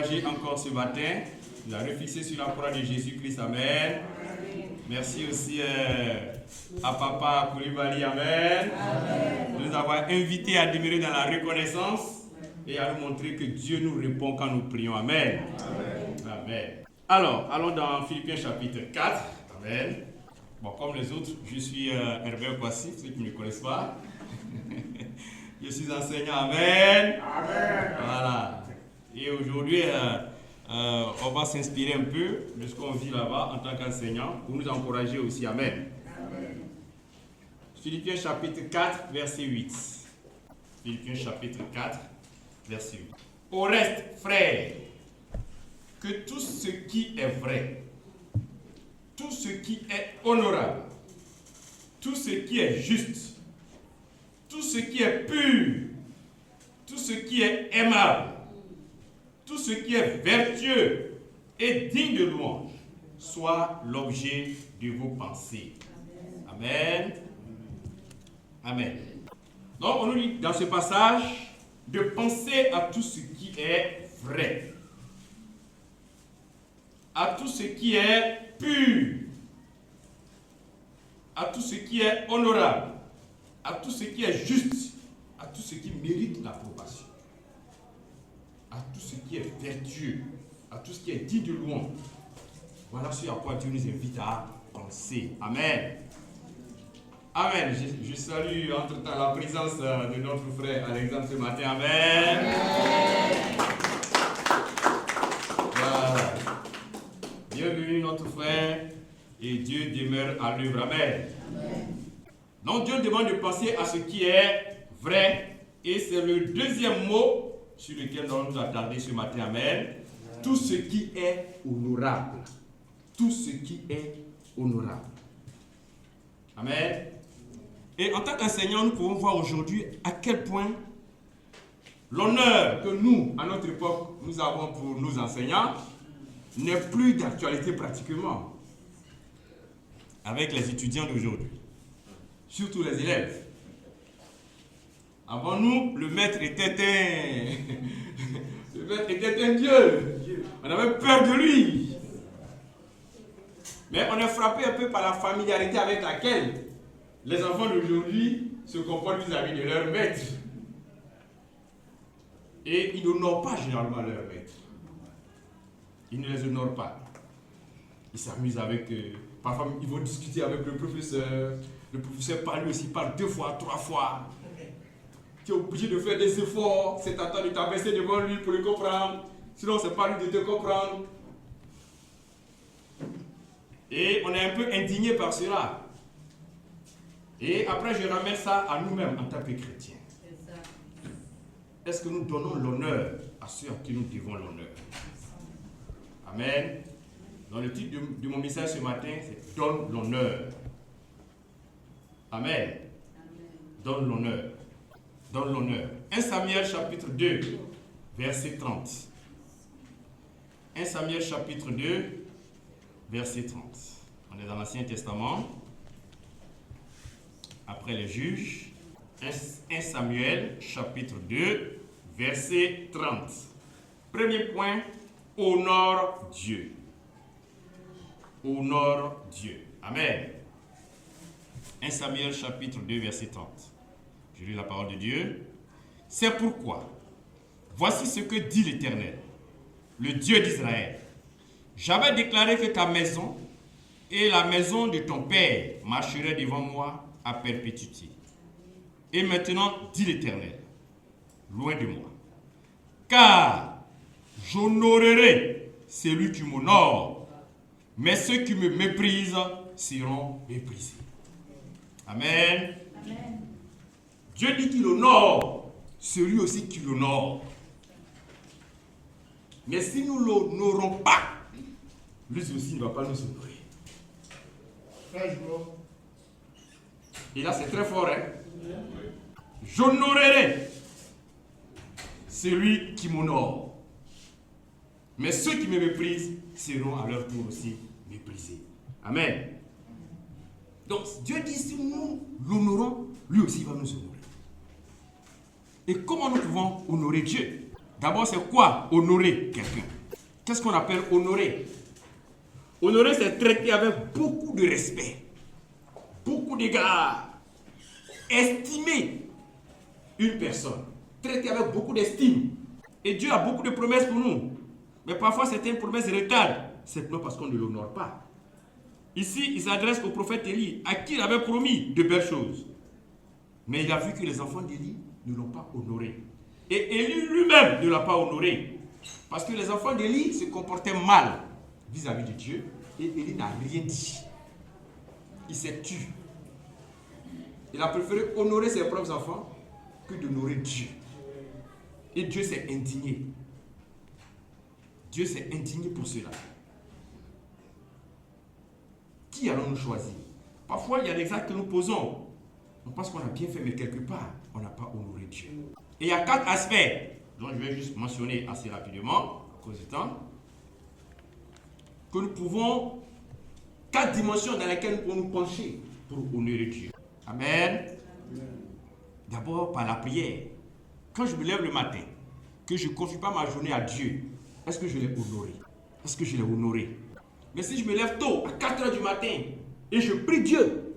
encourager encore ce matin, nous a refixé sur la parole de Jésus-Christ. Amen. Merci aussi à Papa Koulibaly. Amen. De nous avoir invités à demeurer dans la reconnaissance et à nous montrer que Dieu nous répond quand nous prions. Amen. Amen. Alors, allons dans Philippiens chapitre 4. Amen. Bon, comme les autres, je suis Herbert Kwasi, ceux qui ne me connaissent pas. Je suis enseignant. Amen. Amen. Voilà. Et aujourd'hui, on va s'inspirer un peu de ce qu'on vit là-bas en tant qu'enseignant pour nous encourager aussi. Amen. Amen. Philippiens chapitre 4, verset 8. Philippiens chapitre 4, verset 8. Au reste, frères, que tout ce qui est vrai, tout ce qui est honorable, tout ce qui est juste, tout ce qui est pur, tout ce qui est aimable, tout ce qui est vertueux et digne de louange, soit l'objet de vos pensées. Amen. Amen. Donc, on nous dit dans ce passage de penser à tout ce qui est vrai, à tout ce qui est pur, à tout ce qui est honorable, à tout ce qui est juste, à tout ce qui mérite l'approbation, à tout ce qui est vertueux, à tout ce qui est digne de louange. Voilà ce à quoi Dieu nous invite à penser. Amen. Amen. Je salue entre-temps la présence de notre frère Alexandre ce matin. Amen. Voilà. Bienvenue notre frère et Dieu demeure à l'œuvre. Amen. Donc Dieu demande de penser à ce qui est vrai et c'est le deuxième mot sur lequel nous allons nous attarder ce matin. Amen. Tout ce qui est honorable. Tout ce qui est honorable. Amen. Et en tant qu'enseignant, nous pouvons voir aujourd'hui à quel point l'honneur que nous, à notre époque, nous avons pour nos enseignants n'est plus d'actualité pratiquement avec les étudiants d'aujourd'hui, surtout les élèves. Avant nous, le maître était un Dieu. On avait peur de lui. Mais on est frappé un peu par la familiarité avec laquelle les enfants d'aujourd'hui se comportent vis-à-vis de leur maître. Et ils n'honorent pas généralement leur maître. Ils ne les honorent pas. Ils s'amusent avec eux. Parfois, ils vont discuter avec le professeur. Le professeur parle lui aussi, parle 2 fois, 3 fois. Tu es obligé de faire des efforts. C'est à toi de t'abaisser devant lui pour le comprendre. Sinon, c'est pas lui de te comprendre. Et on est un peu indigné par cela. Et après, je ramène ça à nous-mêmes en tant que chrétiens. Est-ce que nous donnons l'honneur à ceux à qui nous devons l'honneur? Amen. Dans le titre de mon message ce matin, c'est « Donne l'honneur ». Amen. Donne l'honneur. Donne l'honneur. 1 Samuel chapitre 2, verset 30. 1 Samuel chapitre 2, verset 30. On est dans l'Ancien Testament. Après les juges. 1 Samuel chapitre 2, verset 30. Premier point, honore Dieu. Honore Dieu. Amen. 1 Samuel chapitre 2, verset 30. Je lis la parole de Dieu. C'est pourquoi, voici ce que dit l'Éternel, le Dieu d'Israël. J'avais déclaré que ta maison et la maison de ton père marcheraient devant moi à perpétuité. Et maintenant, dit l'Éternel, loin de moi, car j'honorerai celui qui m'honore, mais ceux qui me méprisent seront méprisés. Amen. Amen. Dieu dit qu'il honore celui aussi qui l'honore. Mais si nous ne l'honorons pas, lui aussi ne va pas nous honorer. Et là, c'est très fort, hein? J'honorerai celui qui m'honore. Mais ceux qui me méprisent seront à leur tour aussi méprisés. Amen. Donc, Dieu dit, si nous l'honorons, lui aussi va nous honorer. Et comment nous pouvons honorer Dieu? D'abord, c'est quoi honorer quelqu'un? Qu'est-ce qu'on appelle honorer? Honorer, c'est traiter avec beaucoup de respect, beaucoup d'égard, estimer une personne, traiter avec beaucoup d'estime. Et Dieu a beaucoup de promesses pour nous. Mais parfois, certaines promesses retardent, simplement parce qu'on ne l'honore pas. Ici, il s'adresse au prophète Élie, à qui il avait promis de belles choses. Mais il a vu que les enfants d'Élie ne l'ont pas honoré. Et Élie lui-même ne l'a pas honoré. Parce que les enfants d'Élie se comportaient mal vis-à-vis de Dieu. Et Élie n'a rien dit. Il s'est tu. Il a préféré honorer ses propres enfants que d'honorer Dieu. Et Dieu s'est indigné. Dieu s'est indigné pour cela. Qui allons-nous choisir? Parfois, il y a des actes que nous posons. On pense qu'on a bien fait, mais quelque part, on n'a pas honoré Dieu. Et il y a 4 aspects, dont je vais juste mentionner assez rapidement, à cause du temps, que nous pouvons, 4 dimensions dans lesquelles nous pouvons nous pencher pour honorer Dieu. Amen. D'abord, par la prière. Quand je me lève le matin, que je ne confie pas ma journée à Dieu, est-ce que je l'ai honoré? Est-ce que je l'ai honoré? Mais si je me lève tôt, à 4 heures du matin, et je prie Dieu,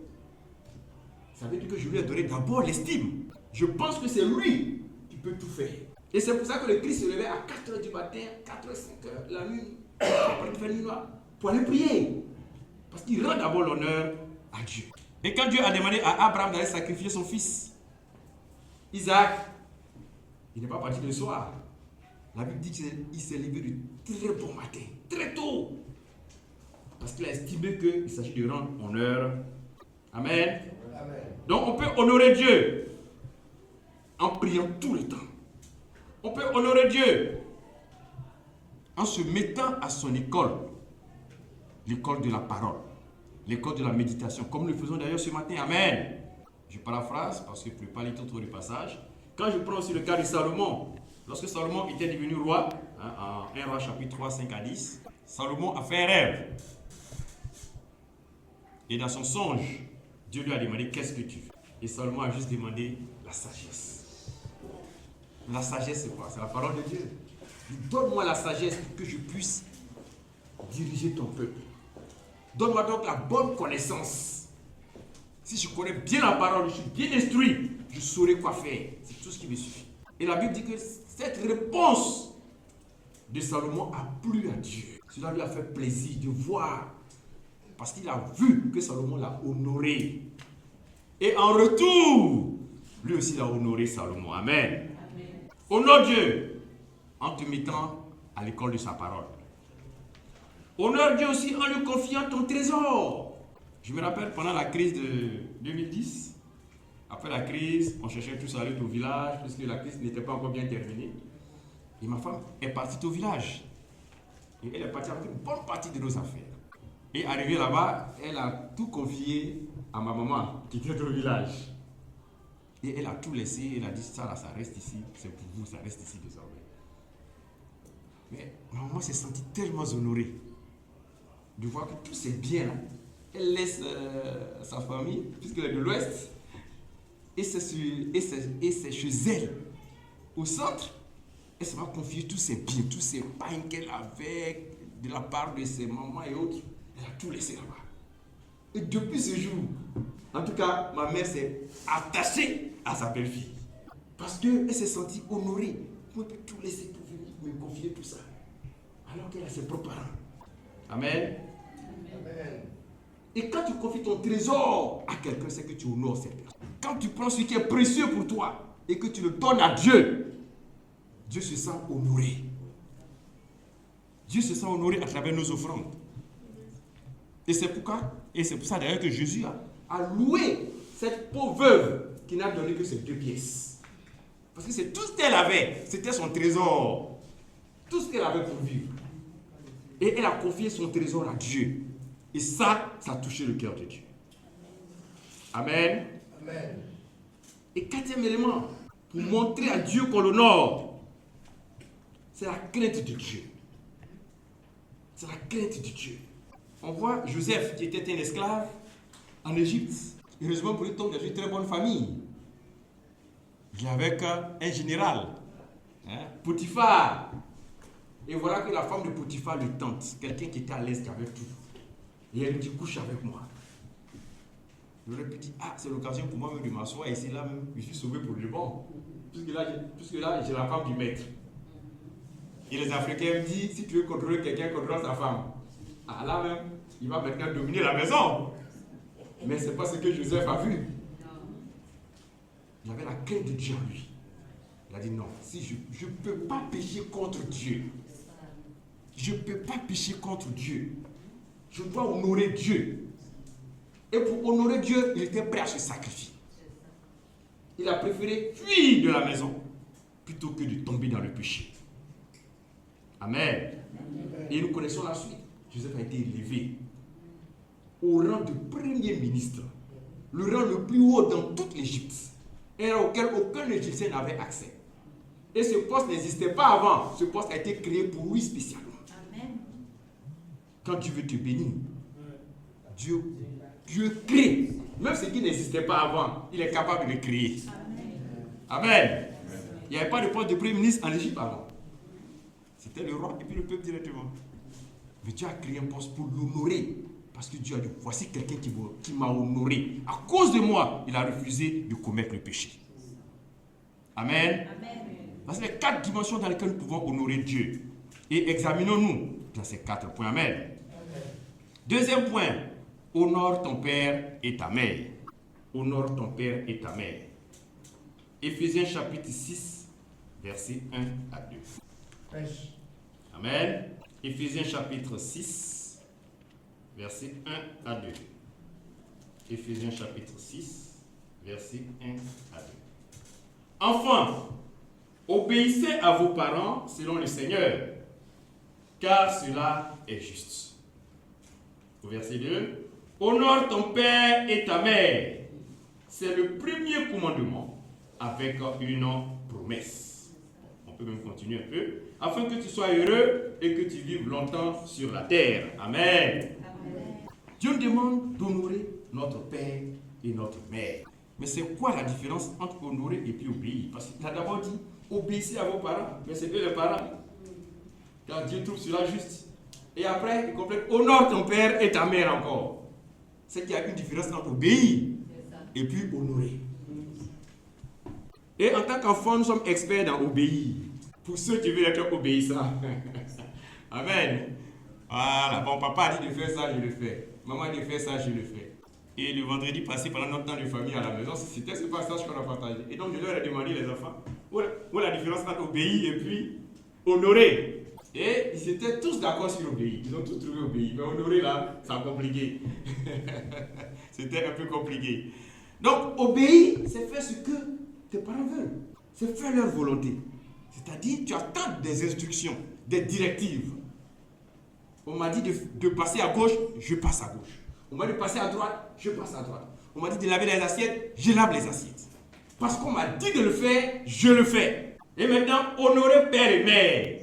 ça veut dire que je lui ai donné d'abord l'estime. Je pense que c'est lui qui peut tout faire. Et c'est pour ça que le Christ se levait à 4 heures du matin, 4 heures, 5 heures, la nuit, après faire nuit noire, pour aller prier. Parce qu'il rend d'abord l'honneur à Dieu. Et quand Dieu a demandé à Abraham d'aller sacrifier son fils, Isaac, il n'est pas parti le soir. La Bible dit qu'il s'est levé de très bon matin, très tôt. Parce qu'il a estimé qu'il s'agit de rendre honneur. Amen. Amen. Donc on peut honorer Dieu en priant tout le temps. On peut honorer Dieu en se mettant à son école. L'école de la parole. L'école de la méditation. Comme nous le faisons d'ailleurs ce matin. Amen. Je paraphrase parce que je ne peux pas lire tout le passage. Quand je prends aussi le cas de Salomon, lorsque Salomon était devenu roi, en 1 roi chapitre 3, 5 à 10, Salomon a fait un rêve. Et dans son songe, Dieu lui a demandé qu'est-ce que tu veux. Et Salomon a juste demandé la sagesse. La sagesse, c'est quoi? C'est la parole de Dieu. Donne-moi la sagesse pour que je puisse diriger ton peuple. Donne-moi donc la bonne connaissance. Si je connais bien la parole, je suis bien instruit, je saurai quoi faire. C'est tout ce qui me suffit. Et la Bible dit que cette réponse de Salomon a plu à Dieu. Cela lui a fait plaisir de voir. Parce qu'il a vu que Salomon l'a honoré. Et en retour, lui aussi l'a honoré Salomon. Amen. Amen. Honore Dieu en te mettant à l'école de sa parole. Honore Dieu aussi en lui confiant ton trésor. Je me rappelle pendant la crise de 2010, après la crise, on cherchait tous à aller au village parce que la crise n'était pas encore bien terminée. Et ma femme est partie au village. Et elle est partie avec une bonne partie de nos affaires. Et arrivée là-bas, elle a tout confié à ma maman qui était au village. Et elle a tout laissé, elle a dit ça là, ça reste ici, c'est pour vous, ça reste ici désormais. Mais ma maman s'est sentie tellement honorée de voir que tous ces biens-là, elle laisse sa famille, puisqu'elle est de l'Ouest, et c'est chez elle, au centre, elle se va confier tous ses biens, tous ses pains qu'elle avait de la part de ses mamans et autres. Elle a tout laissé là-bas. Et depuis ce jour, en tout cas, ma mère s'est attachée à sa belle-fille. Parce qu'elle s'est sentie honorée. Moi, je peux tout laisser pour venir me confier tout ça. Alors qu'elle a ses propres parents. Amen. Amen. Et quand tu confies ton trésor à quelqu'un, c'est que tu honores cette personne. Quand tu prends ce qui est précieux pour toi et que tu le donnes à Dieu, Dieu se sent honoré. Dieu se sent honoré à travers nos offrandes. Et c'est pour ça d'ailleurs que Jésus a loué cette pauvre veuve qui n'a donné que ses 2 pièces. Parce que c'est tout ce qu'elle avait, c'était son trésor. Tout ce qu'elle avait pour vivre. Et elle a confié son trésor à Dieu. Et ça a touché le cœur de Dieu. Amen. Amen. Et 4e élément, pour montrer à Dieu qu'on l'honore, c'est la crainte de Dieu. C'est la crainte de Dieu. On voit Joseph qui était un esclave en Égypte. Heureusement pour lui, il tombe dans une très bonne famille. Il est avec un général, Potiphar. Et voilà que la femme de Potiphar le tente, quelqu'un qui était à l'aise, qui avait tout. Et elle lui dit, couche avec moi. Il aurait pu dire, ah, c'est l'occasion pour moi de m'asseoir et c'est là même, je suis sauvé pour le bon. Puisque là, j'ai la femme du maître. Et les Africains me disent, si tu veux contrôler quelqu'un, contrôle sa femme. Ah là même, il va maintenant dominer la maison. Mais ce n'est pas ce que Joseph a vu. Il avait la crainte de Dieu en lui. Il a dit non, si je ne peux pas pécher contre Dieu. Je ne peux pas pécher contre Dieu. Je dois honorer Dieu. Et pour honorer Dieu, il était prêt à se sacrifier. Il a préféré fuir de la maison plutôt que de tomber dans le péché. Amen. Et nous connaissons la suite. Joseph a été élevé au rang de premier ministre, le rang le plus haut dans toute l'Égypte, et auquel aucun Égyptien n'avait accès. Et ce poste n'existait pas avant. Ce poste a été créé pour lui spécialement. Amen. Quand Dieu veut te bénir, Dieu crée. Même ce qui n'existait pas avant, il est capable de le créer. Amen. Amen. Il n'y avait pas de poste de premier ministre en Égypte avant. C'était le roi et puis le peuple directement. Mais Dieu a créé un poste pour l'honorer. Parce que Dieu a dit, voici quelqu'un qui m'a honoré. À cause de moi, il a refusé de commettre le péché. Amen. Amen. Parce que les 4 dimensions dans lesquelles nous pouvons honorer Dieu. Et examinons-nous dans ces 4 points. Amen. Amen. Deuxième point, honore ton père et ta mère. Honore ton père et ta mère. Éphésiens chapitre 6, versets 1 à 2. Pêche. Amen. Éphésiens chapitre 6, versets 1 à 2. Éphésiens chapitre 6, versets 1 à 2. Enfants, obéissez à vos parents selon le Seigneur, car cela est juste. Au verset 2, honore ton père et ta mère. C'est le premier commandement avec une promesse. On peut même continuer un peu. Afin que tu sois heureux et que tu vives longtemps sur la terre. Amen. Amen. Dieu nous demande d'honorer notre père et notre mère. Mais c'est quoi la différence entre honorer et puis obéir? Parce qu'il a d'abord dit, obéissez à vos parents. Mais c'est eux les parents. Car Dieu trouve cela juste. Et après, il complète, honore ton père et ta mère encore. C'est qu'il y a une différence entre obéir et puis honorer. Et en tant qu'enfant, nous sommes experts dans obéir. Pour ceux qui veulent être obéissants. Amen. Voilà. Bon, papa a dit de faire ça, je le fais. Maman a dit de faire ça, je le fais. Et le vendredi passé, pendant notre temps de famille à la maison, c'était ce passage qu'on a partagé. Et donc, je leur ai demandé, les enfants, où est la différence entre obéir et puis honorer? Et ils étaient tous d'accord sur obéir. Ils ont tous trouvé obéir. Mais honorer, là, c'est compliqué. C'était un peu compliqué. Donc, obéir, c'est faire ce que tes parents veulent. C'est faire leur volonté. C'est-à-dire, tu attends des instructions, des directives. On m'a dit de passer à gauche, je passe à gauche. On m'a dit de passer à droite, je passe à droite. On m'a dit de laver les assiettes, je lave les assiettes. Parce qu'on m'a dit de le faire, je le fais. Et maintenant, honorer père et mère.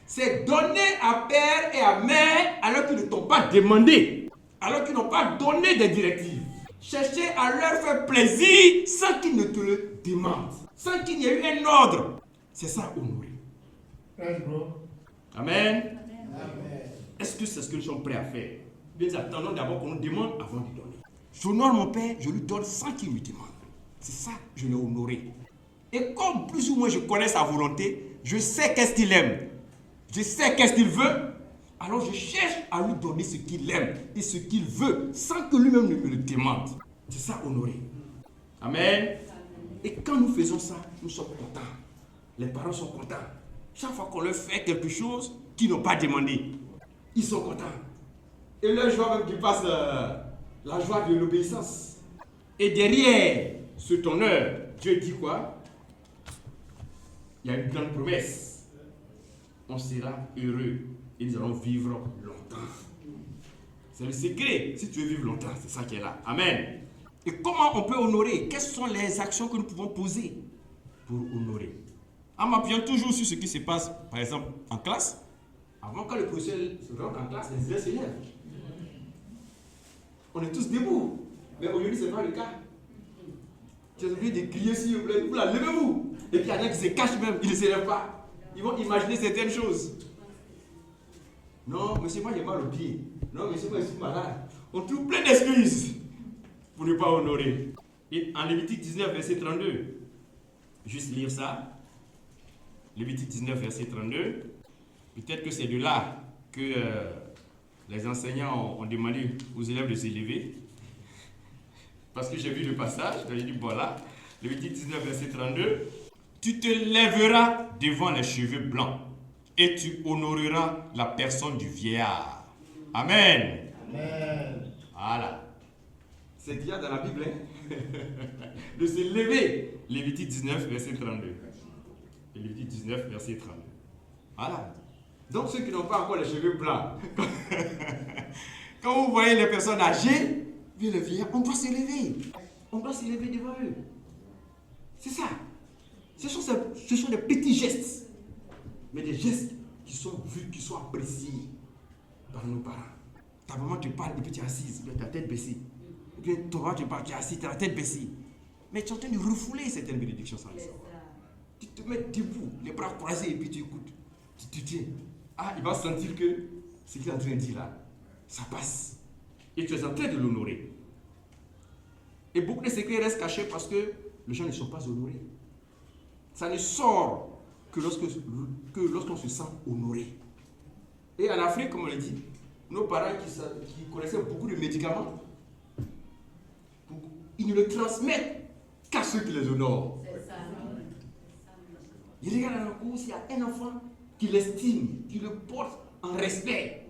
C'est donner à père et à mère alors qu'ils ne t'ont pas demandé. Alors qu'ils n'ont pas donné des directives. Chercher à leur faire plaisir sans qu'ils ne te le demandent. Sans qu'il y ait eu un ordre. C'est ça, honorer. Amen. Amen. Est-ce que c'est ce que nous sommes prêts à faire? Nous attendons d'abord qu'on nous demande avant de donner. J'honore mon père, je lui donne sans qu'il me demande. C'est ça, je l'ai honoré. Et comme plus ou moins je connais sa volonté, je sais qu'est-ce qu'il aime. Je sais qu'est-ce qu'il veut. Alors je cherche à lui donner ce qu'il aime et ce qu'il veut sans que lui-même ne me le demande. C'est ça, honorer. Amen. Et quand nous faisons ça, nous sommes contents. Les parents sont contents. Chaque fois qu'on leur fait quelque chose qu'ils n'ont pas demandé, ils sont contents. Et leur joie même dépasse la joie de l'obéissance. Et derrière cet honneur, Dieu dit quoi? Il y a une grande promesse. On sera heureux et nous allons vivre longtemps. C'est le secret. Si tu veux vivre longtemps, c'est ça qui est là. Amen. Et comment on peut honorer? Quelles sont les actions que nous pouvons poser pour honorer? En m'appuyant toujours sur ce qui se passe, par exemple, en classe. Avant, quand le professeur rentre en classe, les élèves se lèvent. On est tous debout. Mais aujourd'hui, ce n'est pas le cas. Tu es obligé de crier s'il vous plaît. Vous là, levez-vous. Et puis il y en a qui se cachent même, ils ne se lèvent pas. Ils vont imaginer certaines choses. Non, monsieur, moi j'ai mal au pied. Non, monsieur, moi je suis malade. On trouve plein d'excuses pour ne pas honorer. Et en Lévitique 19, verset 32, juste lire ça. Lévitique 19, verset 32. Peut-être que c'est de là que les enseignants ont demandé aux élèves de s'élever. Parce que j'ai vu le passage, j'ai dit voilà, Lévitique 19, verset 32. Tu te lèveras devant les cheveux blancs et tu honoreras la personne du vieillard. Amen. Amen. Voilà. C'est déjà dans la Bible, hein? De se lever. Lévitique 19, verset 32. Lévitique 19, verset 32. Voilà. Donc ceux qui n'ont pas encore les cheveux blancs, quand vous voyez les personnes âgées, bien le vieillard, on doit se lever. On doit se lever devant eux. C'est ça. Ce sont des petits gestes. Mais des gestes qui sont vus, qui sont appréciés par nos parents. Ta maman te parle et puis tu es assise, tu as la tête baissée. Ou bien ton papa te parle, tu es assis, tu as la tête baissée. Mais tu es en train de refouler certaines bénédictions sans le savoir. Tu te mets debout, les bras croisés et puis tu écoutes. Tu te tiens. Ah, il va sentir que ce qu'il est en train de dire là, ça passe. Et tu es en train de l'honorer. Et beaucoup de secrets restent cachés parce que les gens ne sont pas honorés. Ça ne sort que lorsqu'on se sent honoré. Et en Afrique, comme on l'a dit, nos parents qui connaissaient beaucoup de médicaments, ils ne le transmettent qu'à ceux qui les honorent. Ils regardent dans la cour, s'il y a un enfant qui l'estime, qui le porte en respect,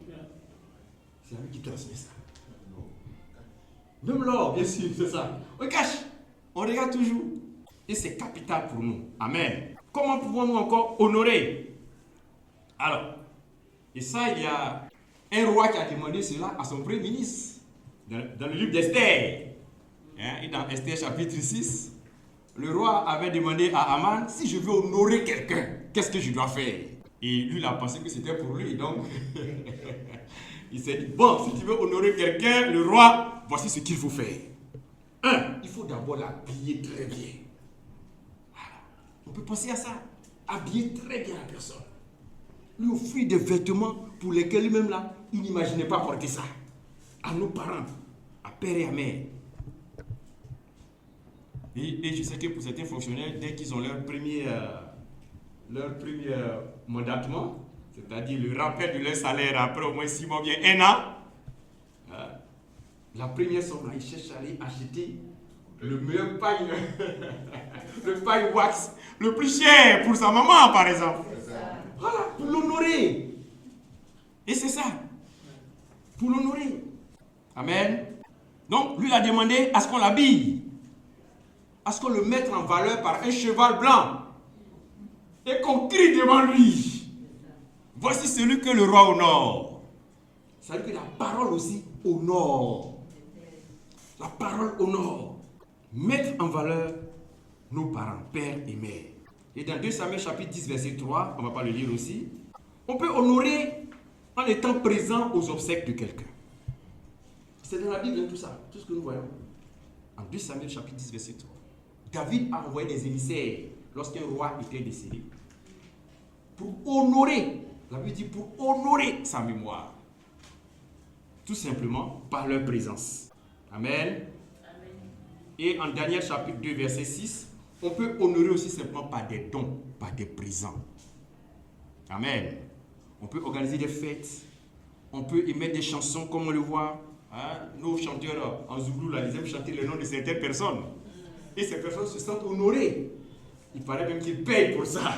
c'est à lui qui transmet ça. Même l'or, bien sûr, c'est ça. On cache, on regarde toujours. Et c'est capital pour nous. Amen. Comment pouvons-nous encore honorer? Alors, et ça, il y a un roi qui a demandé cela à son premier ministre. Dans le livre d'Esther. Et dans Esther chapitre 6, le roi avait demandé à Aman, si je veux honorer quelqu'un, qu'est-ce que je dois faire? Et lui, il a pensé que c'était pour lui. Donc, il s'est dit, bon, si tu veux honorer quelqu'un, le roi, voici ce qu'il faut faire. Il faut d'abord l'habiller très bien. Voilà. On peut penser à ça. Habiller très bien la personne. Lui offrir des vêtements pour lesquels lui-même là, il n'imaginait pas porter ça. À nos parents, à père et à mère. Et je sais que pour certains fonctionnaires, dès qu'ils ont leur premier mandatement, c'est-à-dire le rappel de leur salaire après au moins 6 mois, bien 1 an, la première somme, ils cherchent à aller acheter le meilleur paille, le paille wax, le plus cher pour sa maman par exemple. Voilà, pour l'honorer. Et c'est ça, pour l'honorer. Amen. Donc lui il a demandé à ce qu'on l'habille, à ce qu'on le mette en valeur par un cheval blanc et qu'on crie devant lui. Voici celui que le roi honore. C'est-à-dire que la parole aussi honore. La parole honore. Mettre en valeur nos parents, père et mère. Et dans 2 Samuel chapitre 10 verset 3, on ne va pas le lire aussi, on peut honorer en étant présent aux obsèques de quelqu'un. C'est dans la Bible tout ça, tout ce que nous voyons. En 2 Samuel chapitre 10 verset 3. David a envoyé des émissaires lorsqu'un roi était décédé pour honorer, la Bible dit pour honorer sa mémoire. Tout simplement par leur présence. Amen. Et en Daniel chapitre 2 verset 6, on peut honorer aussi simplement par des dons, par des présents. Amen. On peut organiser des fêtes, on peut émettre des chansons comme on le voit. Nos chanteurs en Zoulou, là, ils aiment chanter le nom de certaines personnes. Et ces personnes se sentent honorées. Il paraît même qu'ils payent pour ça.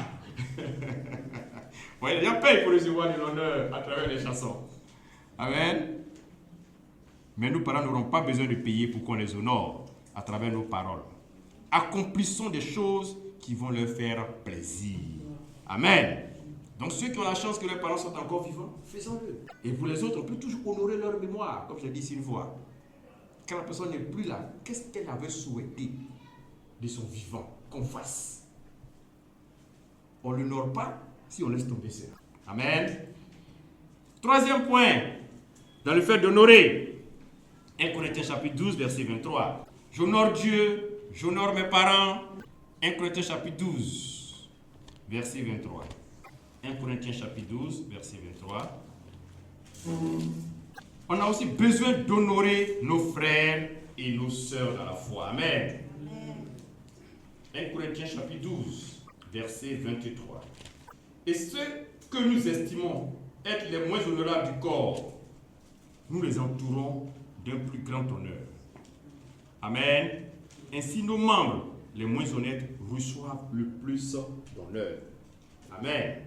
Ouais, les gens payent pour recevoir de l'honneur à travers les chansons. Amen. Mais nos parents n'auront pas besoin de payer pour qu'on les honore à travers nos paroles. Accomplissons des choses qui vont leur faire plaisir. Amen. Donc ceux qui ont la chance que leurs parents sont encore vivants, faisons-le. Et pour les autres, on peut toujours honorer leur mémoire, comme je l'ai dit ici une fois. Quand la personne n'est plus là, qu'est-ce qu'elle avait souhaité de son vivant qu'on fasse? On ne l'honore pas si on laisse tomber ça. Amen. Troisième point, dans le fait d'honorer, 1 Corinthiens chapitre 12, verset 23. J'honore Dieu, j'honore mes parents. 1 Corinthiens chapitre 12, verset 23. 1 Corinthiens chapitre 12, verset 23. On a aussi besoin d'honorer nos frères et nos sœurs dans la foi. Amen. 1 Corinthiens chapitre 12, verset 23. Et ceux que nous estimons être les moins honorables du corps, nous les entourons d'un plus grand honneur. Amen. Ainsi, nos membres les moins honnêtes reçoivent le plus d'honneur. Amen.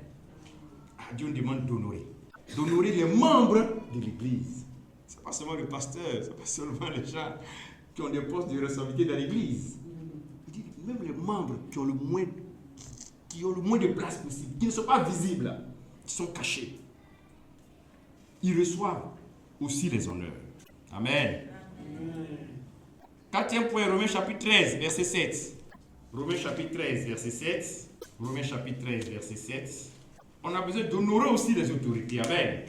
Dieu nous demande d'honorer. D'honorer les membres de l'Église. Ce n'est pas seulement le pasteur, ce n'est pas seulement les gens qui ont des postes de responsabilité dans l'Église. Il dit même les membres qui ont le moins de place possible, qui ne sont pas visibles, qui sont cachés. Ils reçoivent aussi les honneurs. Amen. Quatrième point, Romains chapitre 13, verset 7. Romains chapitre 13, verset 7. Romains chapitre 13, verset 7. On a besoin d'honorer aussi les autorités. Amen.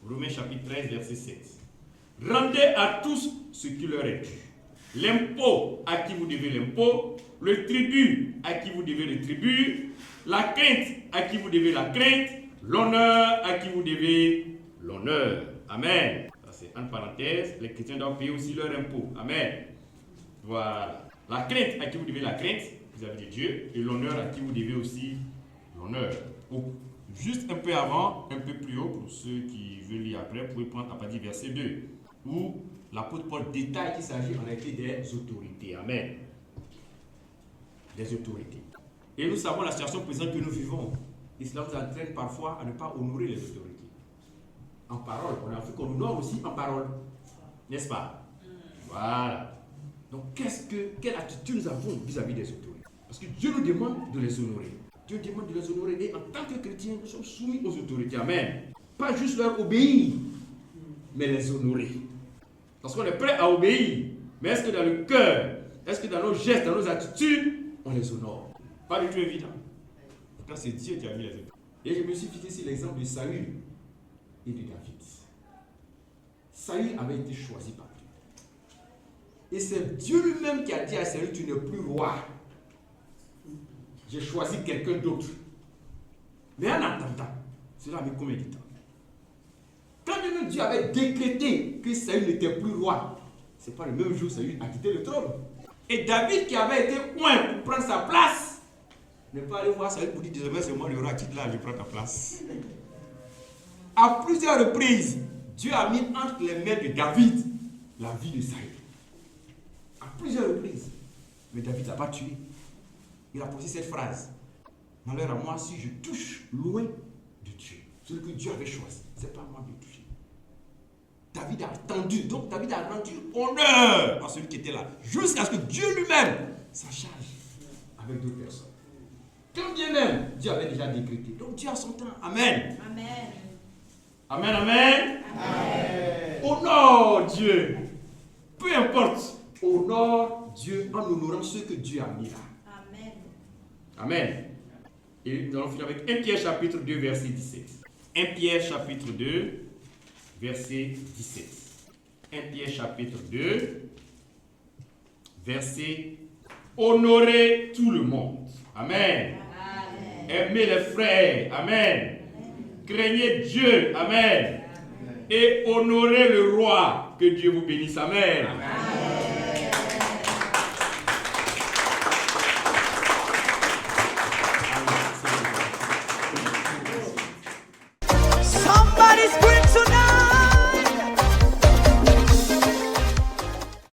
Romains chapitre 13, verset 7. Rendez à tous ce qui leur est dû. L'impôt à qui vous devez l'impôt, le tribut à qui vous devez le tribut, la crainte à qui vous devez la crainte, l'honneur à qui vous devez l'honneur. Amen. Ça c'est en parenthèse, les chrétiens doivent payer aussi leur impôt. Amen. Voilà. La crainte à qui vous devez la crainte, vis-à-vis de Dieu, et l'honneur à qui vous devez aussi l'honneur. Juste un peu avant, un peu plus haut, pour ceux qui veulent lire après, vous pouvez prendre à partir du verset 2, où l'apôtre Paul détaille qu'il s'agit en réalité des autorités. Amen. Des autorités. Et nous savons la situation présente que nous vivons. Et cela nous entraîne parfois à ne pas honorer les autorités. En parole, on a vu qu'on honore aussi en parole. N'est-ce pas? Voilà. Donc, quelle attitude nous avons vis-à-vis des autorités? Parce que Dieu nous demande de les honorer. Dieu demande de les honorer. Et en tant que chrétiens, nous sommes soumis aux autorités. Amen. Pas juste leur obéir, mais les honorer. Parce qu'on est prêt à obéir. Mais est-ce que dans le cœur, est-ce que dans nos gestes, dans nos attitudes, on les honore? Pas du tout évident. Pourtant, c'est Dieu qui a mis les autorités. Et je me suis fixé sur l'exemple de Saül et de David. Saül avait été choisi par Dieu. Et c'est Dieu lui-même qui a dit à Saül, tu n'es plus roi. J'ai choisi quelqu'un d'autre. Mais en attendant, cela a mis combien de temps? Quand Dieu avait décrété que Saül n'était plus roi, ce n'est pas le même jour que Saül a quitté le trône. Et David qui avait été oint pour prendre sa place, n'est pas allé voir Saül pour dire désormais c'est moi le roi, quitte là, je prends ta place. À plusieurs reprises, Dieu a mis entre les mains de David la vie de Saül. À plusieurs reprises. Mais David n'a pas tué. Il a posé cette phrase. Malheur à moi si je touche loin de Dieu. Celui que Dieu avait choisi. Ce n'est pas à moi de toucher. David a attendu. Donc David a rendu honneur à celui qui était là. Jusqu'à ce que Dieu lui-même s'en charge avec d'autres personnes. Quand bien même, Dieu avait déjà décrété. Donc Dieu a son temps. Amen. Amen. Amen, amen. Amen. Honore Dieu. Peu importe. Honore Dieu en honorant ceux que Dieu a mis là. Amen. Amen. Et nous allons finir avec 1 Pierre chapitre 2, verset 17. 1 Pierre chapitre 2, verset 17. 1 Pierre chapitre 2, verset honorez tout le monde. Amen. Amen. Aimez les frères. Amen. Craignez Dieu. Amen. Et honorez le roi. Que Dieu vous bénisse. Amen. Somebody's